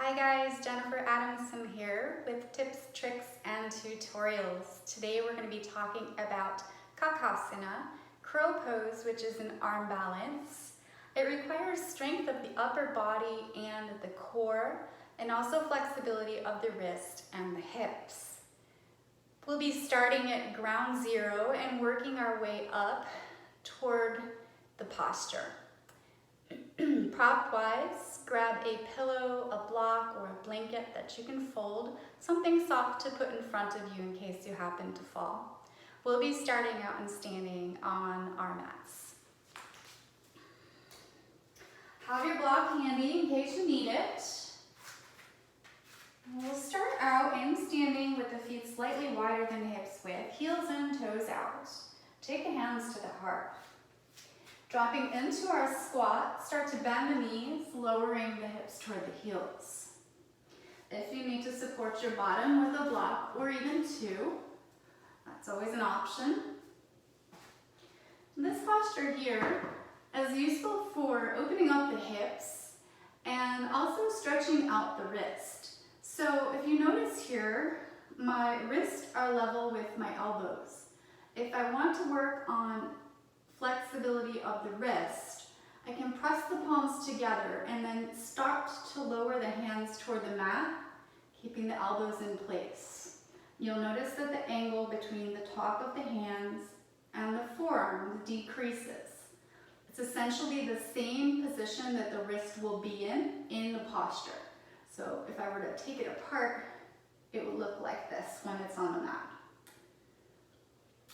Hi guys, Jennifer Adamson here with tips, tricks, and tutorials. Today we're going to be talking about Kakasana, crow pose, which is an arm balance. It requires strength of the upper body and the core, and also flexibility of the wrist and the hips. We'll be starting at ground zero and working our way up toward the posture. Prop-wise, grab a pillow, a block, or a blanket that you can fold, something soft to put in front of you in case you happen to fall. We'll be starting out and standing on our mats. Have your block handy in case you need it. We'll start out in standing with the feet slightly wider than hips width, heels in, toes out. Take the hands to the heart. Dropping into our squat, start to bend the knees, lowering the hips toward the heels. If you need to support your bottom with a block or even two, that's always an option. This posture here is useful for opening up the hips and also stretching out the wrist. So if you notice here, my wrists are level with my elbows. If I want to work on flexibility of the wrist, I can press the palms together and then start to lower the hands toward the mat, keeping the elbows in place. You'll notice that the angle between the top of the hands and the forearms decreases. It's essentially the same position that the wrist will be in the posture. So if I were to take it apart, it would look like this when it's on the mat.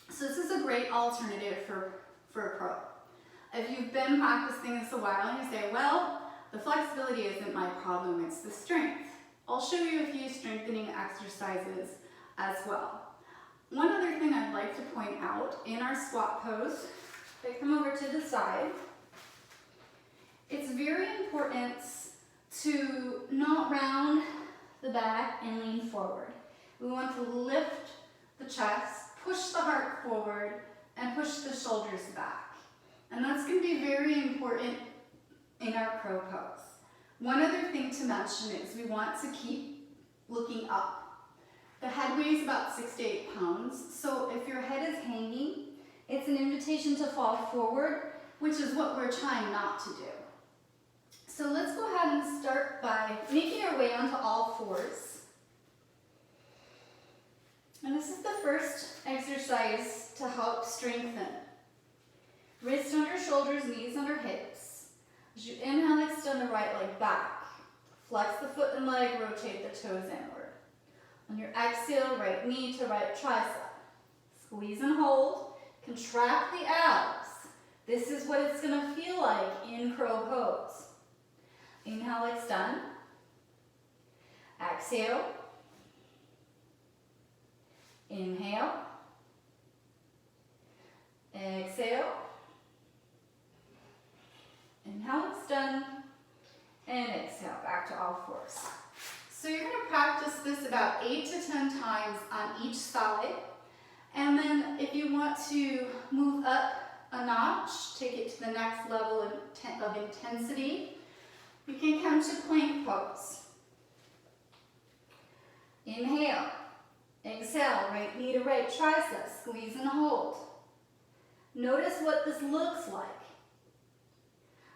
So this is a great alternative for a pro. If you've been practicing this a while and you say, well, the flexibility isn't my problem, it's the strength. I'll show you a few strengthening exercises as well. One other thing I'd like to point out in our squat pose, if I come over to the side, it's very important to not round the back and lean forward. We want to lift the chest, push the heart forward, and push the shoulders back. And that's going to be very important in our crow pose. One other thing to mention is we want to keep looking up. The head weighs about 6 to 8 pounds, so if your head is hanging, it's an invitation to fall forward, which is what we're trying not to do. So let's go ahead and start by making our way onto all fours. And this is the first exercise to help strengthen. Wrists under shoulders, knees under hips. As you inhale, extend the right leg back. Flex the foot and leg, rotate the toes inward. On your exhale, right knee to right tricep. Squeeze and hold. Contract the abs. This is what it's going to feel like in crow pose. Inhale, extend. Exhale. Inhale. Exhale. Inhale, extend, and exhale, back to all fours. So you're going to practice this about 8 to 10 times on each side. And then if you want to move up a notch, take it to the next level of intensity, you can come to plank pose. Inhale. Exhale, right knee to right tricep, squeeze and hold. Notice what this looks like.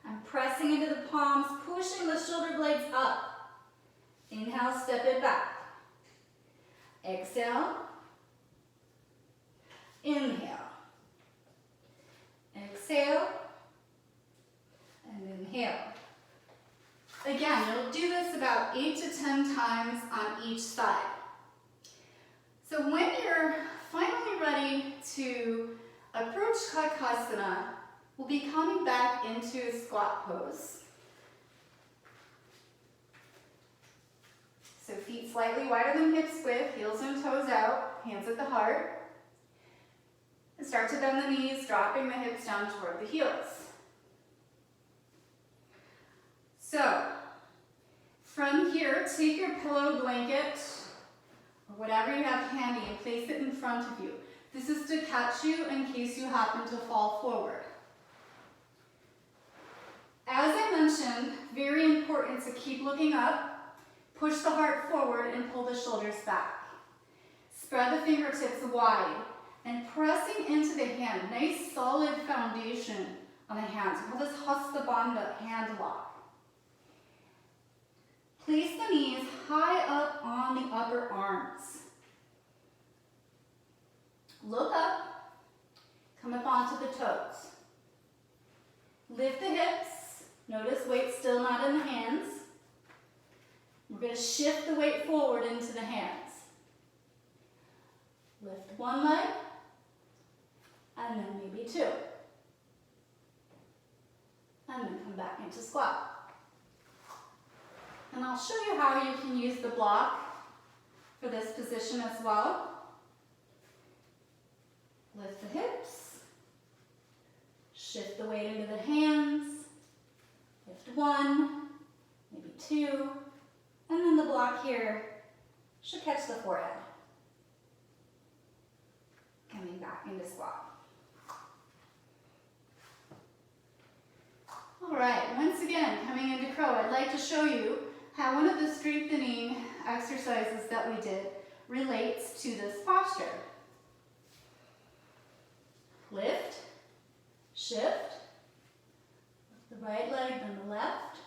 I'm pressing into the palms, pushing the shoulder blades up. Inhale, step it back. Exhale. Inhale. Exhale. And inhale. Again, you'll do this about 8 to 10 times on each side. So when you're finally ready to approach Kakasana, we'll be coming back into a squat pose. So feet slightly wider than hips width, heels and toes out, hands at the heart. And start to bend the knees, dropping the hips down toward the heels. So from here, take your pillow, blanket, or whatever you have handy and place it in front of you. This is to catch you in case you happen to fall forward. As I mentioned, very important to keep looking up, Push the heart forward and pull the shoulders back. Spread the fingertips wide and pressing into the hand. Nice solid foundation on the hands. We call this Hasta Bandha, hand lock. Place the knees high up on the upper arms. Look up, come up onto the toes. Lift the hips. Notice weight still not in the hands. We're going to shift the weight forward into the hands. Lift one leg, and then maybe two. And then come back into squat. And I'll show you how you can use the block for this position as well. Lift the hips. Shift the weight into the hands. Lift one, maybe two. And then the block here should catch the forehead. Coming back into squat. All right, once again, coming into crow, I'd like to show you how one of the strengthening exercises that we did relates to this posture. Lift, shift, the right leg, then the left.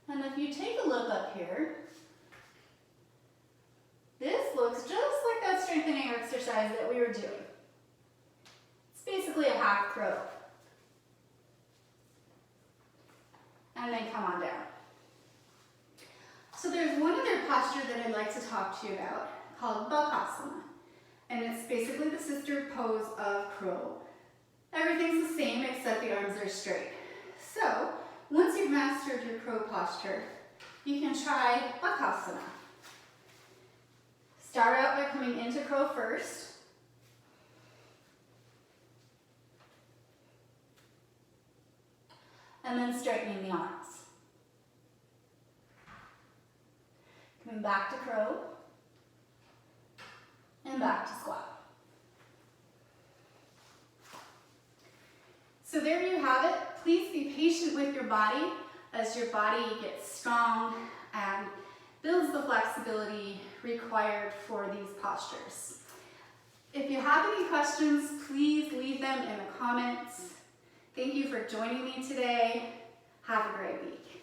And if you take a look up here, this looks just like that strengthening exercise that we were doing. It's basically a half crow. And then come on down. So there's one other posture that I'd like to talk to you about called Bakasana. And it's basically the sister pose of crow. Everything's the same except the arms are straight. So once you've mastered your crow posture, you can try Bakasana. Start out by coming into crow first. And then straightening the arms. Coming back to crow. And back to squat. So there you have it. Please be patient with your body as your body gets strong and builds the flexibility required for these postures. If you have any questions, please leave them in the comments. Thank you for joining me today. Have a great week.